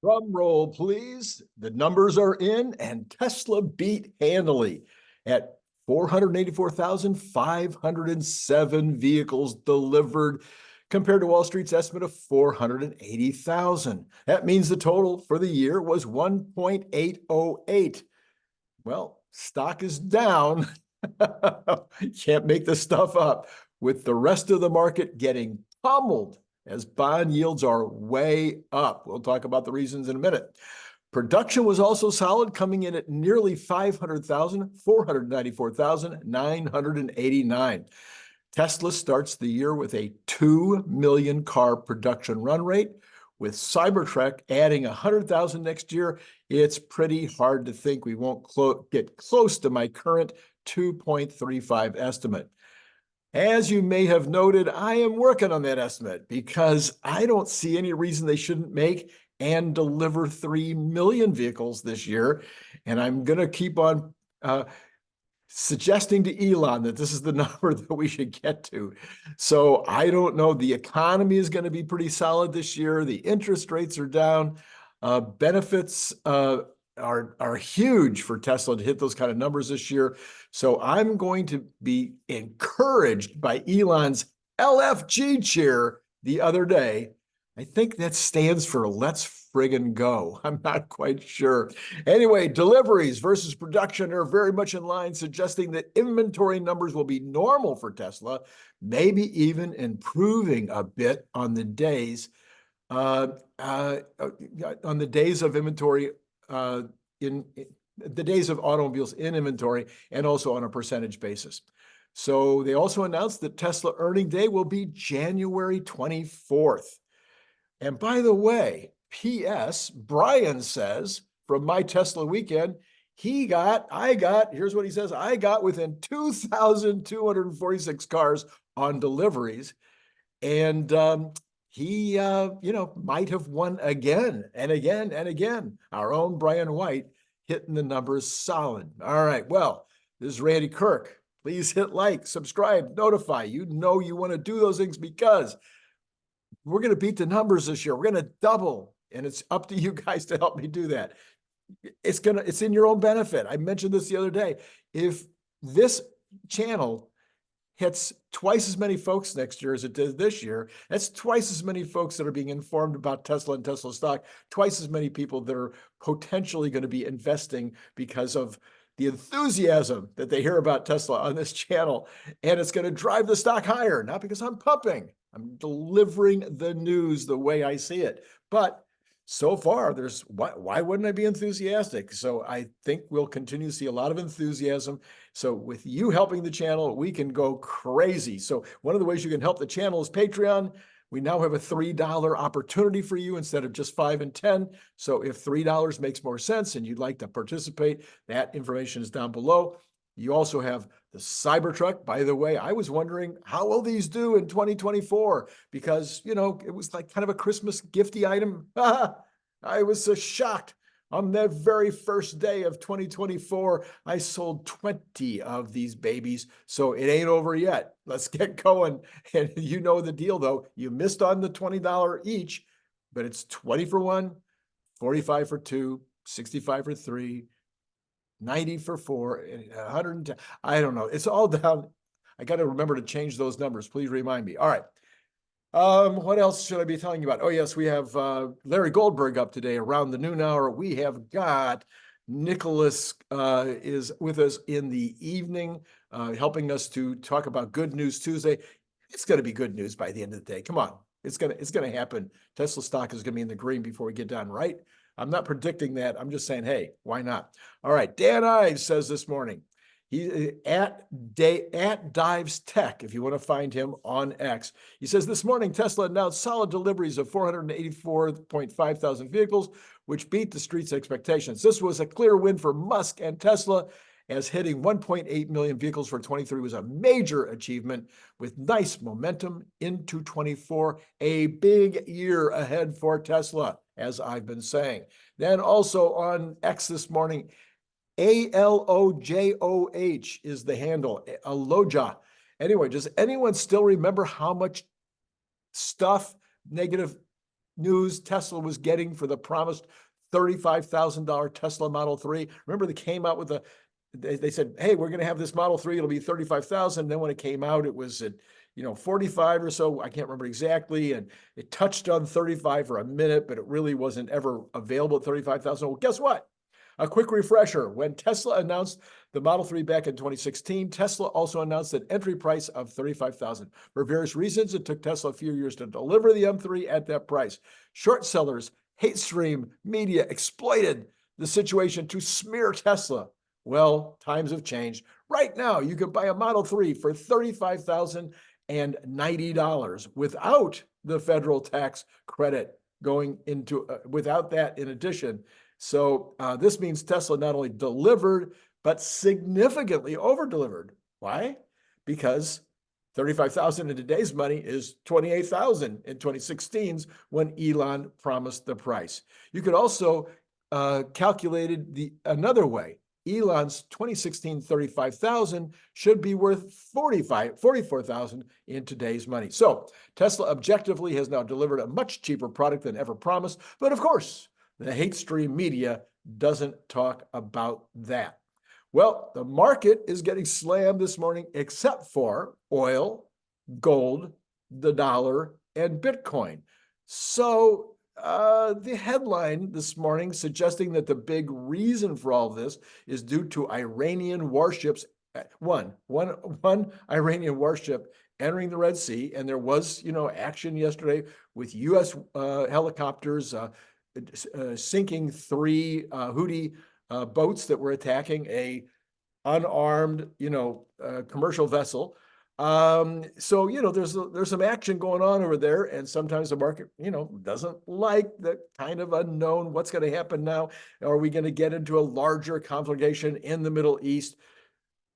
Drum roll, please. The numbers are in, and Tesla beat handily at 484,507 vehicles delivered compared to Wall Street's estimate of 480,000. That means the total for the year was 1.808. Well, stock is down. You can't make this stuff up, with the rest of the market getting pummeled as bond yields are way up. We'll talk about the reasons in a minute. Production was also solid, coming in at nearly 500,000, 494,989. Tesla starts the year with a 2 million car production run rate. With Cybertruck adding 100,000 next year, it's pretty hard to think we won't get close to my current 2.35 estimate. As you may have noted, I am working on that estimate because I don't see any reason they shouldn't make and deliver 3 million vehicles this year. And I'm going to keep on suggesting to Elon that this is the number that we should get to. So I don't know. The economy is going to be pretty solid this year. The interest rates are down. Benefits are huge for Tesla to hit those kind of numbers this year. So I'm going to be encouraged by Elon's LFG cheer the other day. I think that stands for let's friggin' go. I'm not quite sure. Anyway, deliveries versus production are very much in line, suggesting that inventory numbers will be normal for Tesla, maybe even improving a bit on the days of inventory in the days of automobiles in inventory, and also on a percentage basis. So they also announced that Tesla earning day will be January 24th. And by the way, P.S., Brian says from my Tesla weekend, here's what he says, I got within 2,246 cars on deliveries. And he, might have won again and again and again. Our own Brian White hitting the numbers solid. All right, well, this is Randy Kirk. Please hit like, subscribe, notify. You know you want to do those things because we're going to beat the numbers this year. We're going to double, and it's up to you guys to help me do that. It's in your own benefit. I mentioned this the other day. If this channel hits twice as many folks next year as it did this year, that's twice as many folks that are being informed about Tesla and Tesla stock, twice as many people that are potentially going to be investing because of the enthusiasm that they hear about Tesla on this channel. And it's going to drive the stock higher, not because I'm pumping. I'm delivering the news the way I see it. But so far, why wouldn't I be enthusiastic? So I think we'll continue to see a lot of enthusiasm. So with you helping the channel, we can go crazy. So one of the ways you can help the channel is Patreon. We now have a $3 opportunity for you instead of just $5 and $10. So if $3 makes more sense and you'd like to participate, that information is down below. You also have the Cybertruck. By the way, I was wondering, how will these do in 2024? Because, it was like kind of a Christmas gifty item. I was so shocked. On that very first day of 2024, I sold 20 of these babies. So it ain't over yet. Let's get going. And you know the deal, though. You missed on the $20 each, but it's 20 for one, 45 for two, 65 for three, 90 for four, 110. I don't know. It's all down. I got to remember to change those numbers. Please remind me. All right. What else should I be telling you about? Oh, yes, we have Larry Goldberg up today around the noon hour. We have got Nicholas is with us in the evening, helping us to talk about Good News Tuesday. It's going to be good news by the end of the day. Come on. It's going to happen. Tesla stock is going to be in the green before we get done, right? I'm not predicting that. I'm just saying, hey, why not? All right. Dan Ives says this morning, he at Dives Tech, if you want to find him on X. He says this morning, Tesla announced solid deliveries of 484.5 thousand vehicles, which beat the street's expectations. This was a clear win for Musk and Tesla, as hitting 1.8 million vehicles for 23 was a major achievement with nice momentum into 24, a big year ahead for Tesla, as I've been saying. Then also on X this morning, ALOJOH is the handle, Aloja. Anyway, does anyone still remember how much stuff, negative news Tesla was getting for the promised $35,000 Tesla Model 3. Remember, they came out with they said, hey, we're going to have this Model 3, it'll be 35,000. Then when it came out, it was at 45 or so. I can't remember exactly. And it touched on 35 for a minute, but it really wasn't ever available at 35,000. Well, guess what? A quick refresher. When Tesla announced the Model 3 back in 2016, Tesla also announced an entry price of 35,000. For various reasons, it took Tesla a few years to deliver the M3 at that price. Short sellers, hate stream media exploited the situation to smear Tesla. Well, times have changed. Right now, you can buy a Model 3 for $35,090 without the federal tax credit going into, without that in addition. So this means Tesla not only delivered, but significantly over-delivered. Why? Because 35,000 in today's money is 28,000 in 2016's when Elon promised the price. You could also calculate it another way. Elon's 2016 35,000 should be worth 44,000 in today's money. So Tesla objectively has now delivered a much cheaper product than ever promised. But of course, the hate stream media doesn't talk about that. Well, the market is getting slammed this morning, except for oil, gold, the dollar, and Bitcoin. So the headline this morning suggesting that the big reason for all this is due to Iranian warships. One Iranian warship entering the Red Sea, and there was, action yesterday with U.S. Helicopters sinking 3 Houthi boats that were attacking a unarmed, commercial vessel. So, there's some action going on over there, and sometimes the market, doesn't like the kind of unknown. What's going to happen now? Are we going to get into a larger conflagration in the Middle East?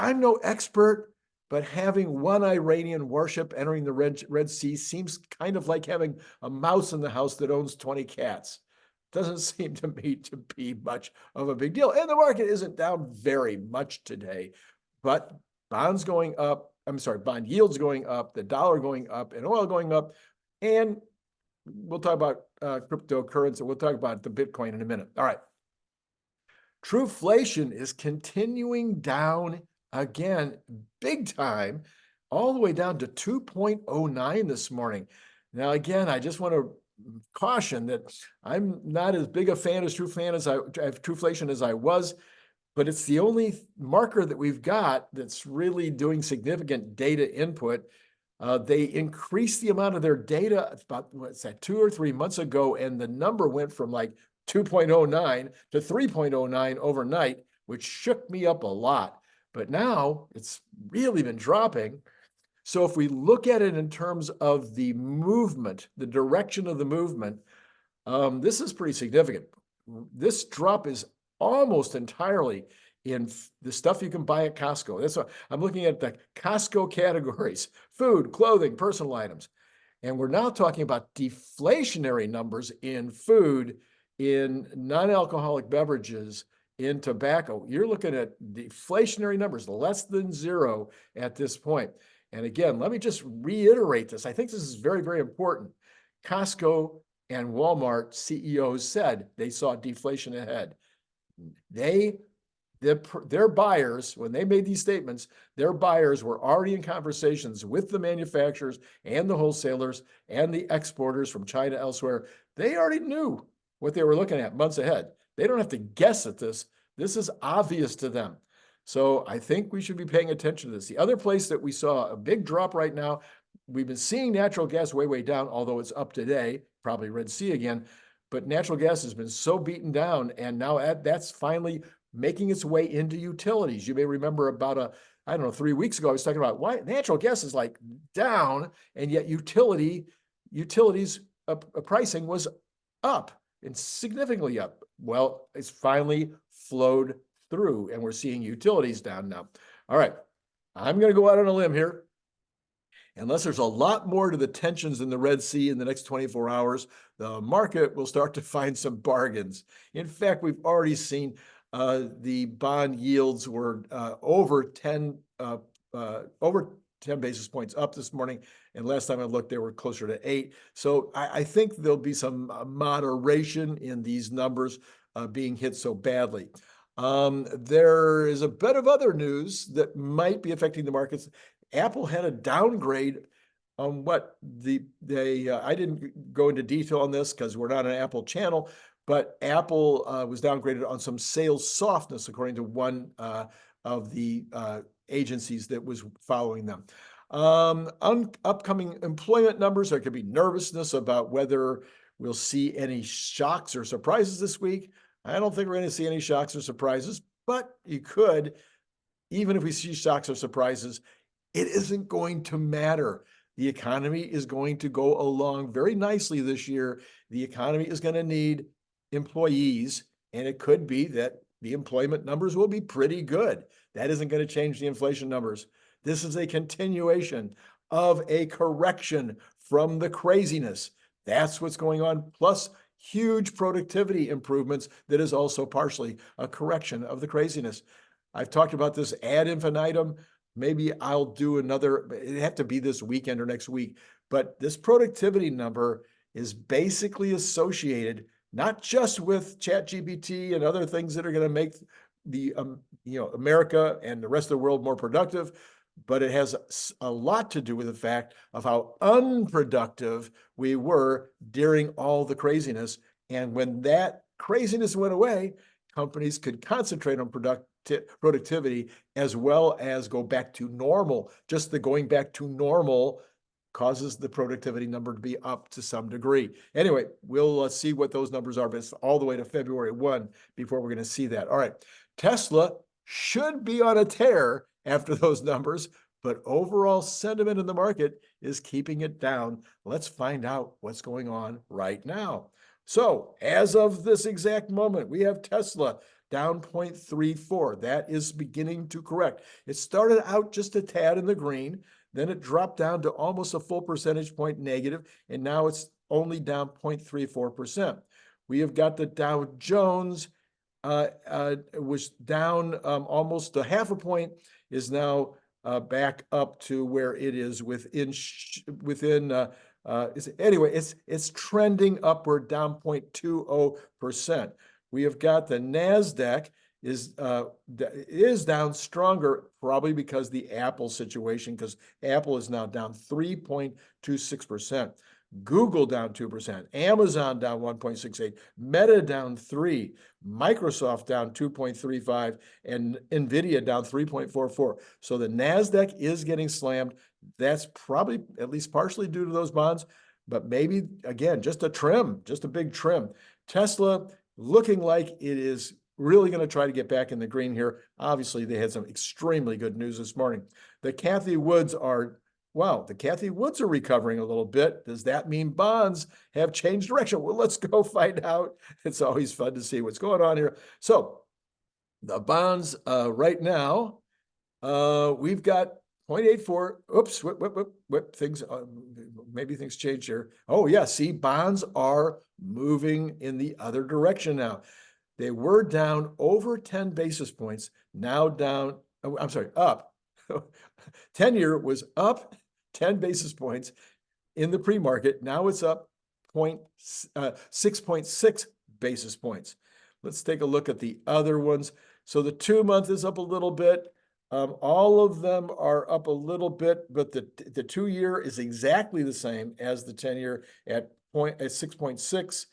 I'm no expert, but having one Iranian warship entering the Red Sea seems kind of like having a mouse in the house that owns 20 cats. Doesn't seem to me to be much of a big deal. And the market isn't down very much today, but bond yields going up, the dollar going up, and oil going up. And we'll talk about cryptocurrency. We'll talk about the Bitcoin in a minute. All right. Trueflation is continuing down again, big time, all the way down to 2.09 this morning. Now, again, I just want to caution that I'm not as big a fan as Trueflation as I was, but it's the only marker that we've got that's really doing significant data input. They increased the amount of their data about, 2 or 3 months ago, and the number went from like 2.09 to 3.09 overnight, which shook me up a lot. But now it's really been dropping. So if we look at it in terms of the movement, the direction of the movement, this is pretty significant. This drop is almost entirely in the stuff you can buy at Costco. That's what I'm looking at, the Costco categories: food, clothing, personal items. And we're now talking about deflationary numbers in food, in non-alcoholic beverages, in tobacco. You're looking at deflationary numbers, less than zero at this point. And again, let me just reiterate this. I think this is very, very important. Costco and Walmart CEOs said they saw deflation ahead. Their buyers, when they made these statements, their buyers were already in conversations with the manufacturers and the wholesalers and the exporters from China elsewhere. They already knew what they were looking at months ahead. They don't have to guess at this. This is obvious to them. So I think we should be paying attention to this. The other place that we saw a big drop right now, we've been seeing natural gas way, way down, although it's up today, probably Red Sea again. But natural gas has been so beaten down, and now that's finally making its way into utilities. You may remember about 3 weeks ago, I was talking about why natural gas is like down, and yet utilities pricing was up, and significantly up. Well, it's finally flowed through, and we're seeing utilities down now. All right, I'm going to go out on a limb here. Unless there's a lot more to the tensions in the Red Sea in the next 24 hours, the market will start to find some bargains. In fact, we've already seen the bond yields were over 10 basis points up this morning. And last time I looked, they were closer to 8. So I think there'll be some moderation in these numbers being hit so badly. There is a bit of other news that might be affecting the markets. Apple had a downgrade on what I didn't go into detail on this because we're not an Apple channel, but Apple was downgraded on some sales softness, according to one of the agencies that was following them. Upcoming employment numbers, there could be nervousness about whether we'll see any shocks or surprises this week. I don't think we're going to see any shocks or surprises, but you could, even if we see shocks or surprises, it isn't going to matter. The economy is going to go along very nicely this year. The economy is going to need employees, and it could be that the employment numbers will be pretty good. That isn't going to change the inflation numbers. This is a continuation of a correction from the craziness. That's what's going on, plus huge productivity improvements that is also partially a correction of the craziness. I've talked about this ad infinitum. Maybe I'll do another, it'd have to be this weekend or next week, but this productivity number is basically associated not just with ChatGPT and other things that are going to make the America and the rest of the world more productive, but it has a lot to do with the fact of how unproductive we were during all the craziness. And when that craziness went away, companies could concentrate on productivity as well as go back to normal. Just the going back to normal causes the productivity number to be up to some degree. Anyway, we'll see what those numbers are, but it's all the way to February 1 before we're going to see that. All right, Tesla should be on a tear after those numbers, but overall sentiment in the market is keeping it down. Let's find out what's going on right now. So as of this exact moment, we have Tesla down 0.34. That is beginning to correct. It started out just a tad in the green, then it dropped down to almost a full percentage point negative, and now it's only down 0.34%. We have got the Dow Jones was down almost a half a point, is now back up to where it is anyway, it's trending upward, down 0.20%. We have got the Nasdaq is down stronger, probably because the Apple situation, because Apple is now down 3.26%. Google down 2%, Amazon down 1.68, Meta down 3, Microsoft down 2.35, and Nvidia down 3.44. So the Nasdaq is getting slammed. That's probably at least partially due to those bonds, but maybe again, just a trim, just a big trim. Tesla looking like it is really going to try to get back in the green here. Obviously, they had some extremely good news this morning. The Cathie Woods are recovering a little bit. Does that mean bonds have changed direction? Well, let's go find out. It's always fun to see what's going on here. So the bonds right now, we've got 0.84. Oops, things, maybe things change here. Oh yeah, see, bonds are moving in the other direction now. They were down over 10 basis points, now down, up. 10-year was up 10 basis points in the pre-market. Now it's up 6.6 basis points. Let's take a look at the other ones. So the 2-month is up a little bit. All of them are up a little bit, but the 2-year is exactly the same as the 10-year at 6.6.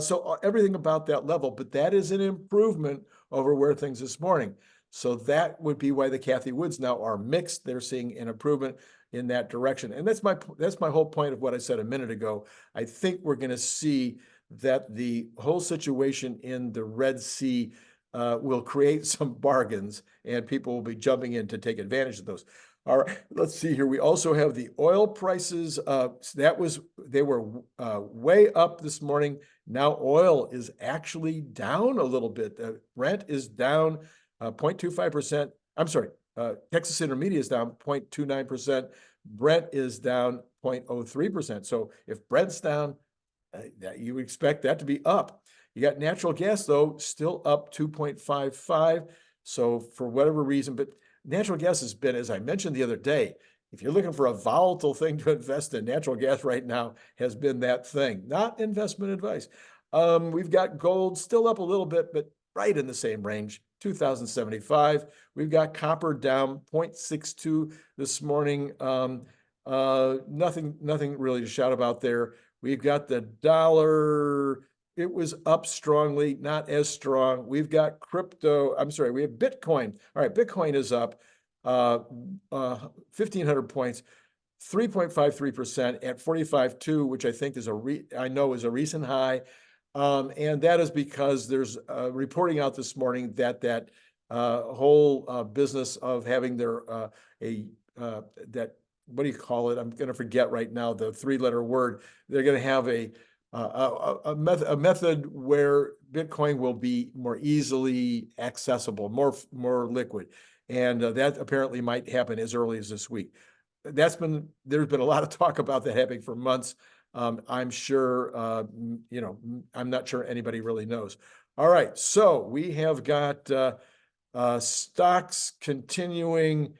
So everything about that level, but that is an improvement over where things this morning. So that would be why the Cathie Woods now are mixed. They're seeing an improvement in that direction. And that's my whole point of what I said a minute ago. I think we're going to see that the whole situation in the Red Sea will create some bargains, and people will be jumping in to take advantage of those. All right, let's see here. We also have the oil prices. They were way up this morning. Now oil is actually down a little bit. Brent is down 0.25%. I'm sorry, Texas Intermediate is down 0.29%. Brent is down 0.03%. So if Brent's down, you would expect that to be up. You got natural gas, though, still up 2.55. So for whatever reason, but natural gas has been, as I mentioned the other day, if you're looking for a volatile thing to invest in, natural gas right now has been that thing, not investment advice. We've got gold still up a little bit, but right in the same range, 2,075. We've got copper down 0.62 this morning. Nothing really to shout about there. We've got the dollar. It was up strongly, not as strong. We've got crypto. I'm sorry, we have Bitcoin. All right, Bitcoin is up 1,500 points, 3.53% at 45.2, which I think is I know is a recent high. And that is because there's reporting out this morning that whole business of having their what do you call it? I'm going to forget right now the three-letter word. They're going to have a method where Bitcoin will be more easily accessible, more liquid, and that apparently might happen as early as this week. There's been a lot of talk about that happening for months. I'm sure, I'm not sure anybody really knows. All right, so we have got stocks continuing.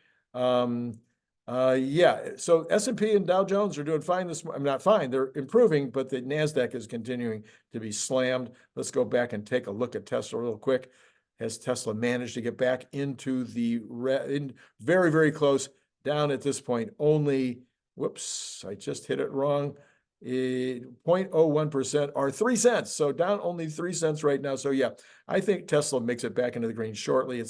So S&P and Dow Jones are doing fine this morning. I'm not fine, they're improving, but the Nasdaq is continuing to be slammed. Let's go back and take a look at Tesla real quick. Has Tesla managed to get back into the very, very close, down at this point only, whoops, I just hit it wrong, 0.01% or 3 cents. So down only 3 cents right now. So yeah, I think Tesla makes it back into the green shortly.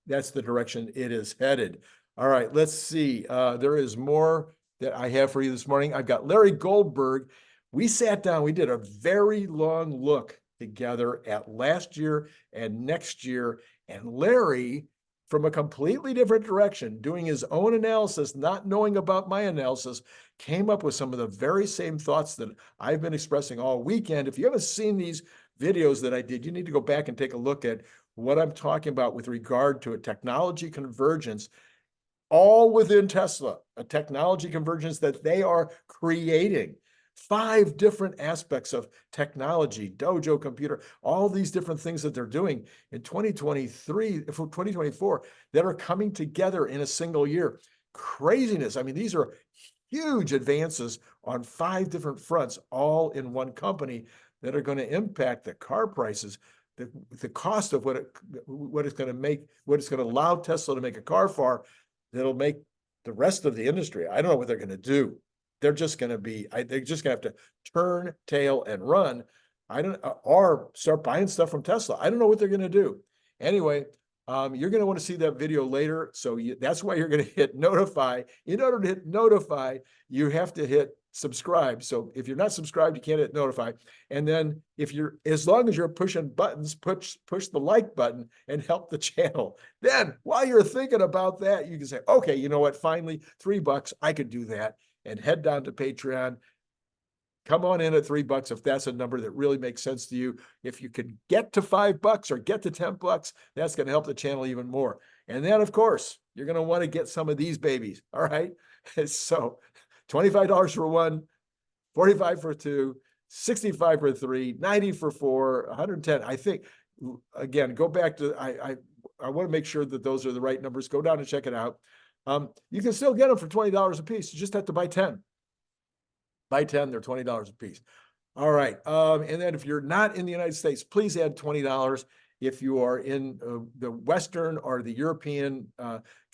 That's the direction it is headed. All right, let's see. There is more that I have for you this morning. I've got Larry Goldberg. We sat down, we did a very long look together at last year and next year. And Larry, from a completely different direction, doing his own analysis, not knowing about my analysis, came up with some of the very same thoughts that I've been expressing all weekend. If you haven't seen these videos that I did, you need to go back and take a look at what I'm talking about with regard to a technology convergence, all within Tesla, a technology convergence that they are creating. 5 different aspects of technology, Dojo computer, all these different things that they're doing in 2023, for 2024, that are coming together in a single year. Craziness. I mean, these are huge advances on 5 different fronts, all in one company, that are going to impact the car prices, the cost of what it's going to make, what it's going to allow Tesla to make a car for, that'll make the rest of the industry. I don't know what they're going to do. They're just going to they're just going to have to turn tail and run. Or start buying stuff from Tesla. I don't know what they're going to do. Anyway, you're going to want to see that video later. So that's why you're going to hit notify. In order to hit notify, you have to hit subscribe. So if you're not subscribed, you can't hit notify. And then as long as you're pushing buttons, push the like button and help the channel. Then while you're thinking about that, you can say, okay, you know what? Finally, $3, I could do that. And head down to Patreon. Come on in at $3 if that's a number that really makes sense to you. If you could get to $5 or get to $10, that's going to help the channel even more. And then, of course, you're going to want to get some of these babies. All right. So $25 for 1, $45 for 2, $65 for 3, $90 for 4, $110. I think, again, go back to, I want to make sure that those are the right numbers. Go down and check it out. You can still get them for $20 a piece. You just have to buy 10. Buy 10, they're $20 a piece. All right. And then if you're not in the United States, please add $20. If you are in the Western or the European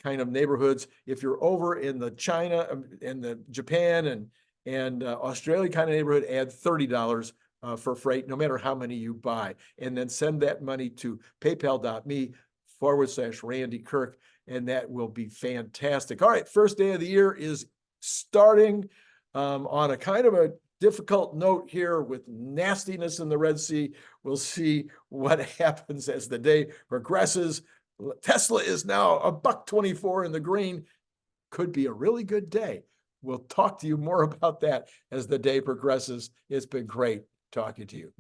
kind of neighborhoods, if you're over in the China and the Japan and Australia kind of neighborhood, add $30 for freight, no matter how many you buy. And then send that money to paypal.me/Randy Kirk. And that will be fantastic. All right, first day of the year is starting on a kind of a difficult note here with nastiness in the Red Sea. We'll see what happens as the day progresses. Tesla is now $1.24 in the green. Could be a really good day. We'll talk to you more about that as the day progresses. It's been great talking to you.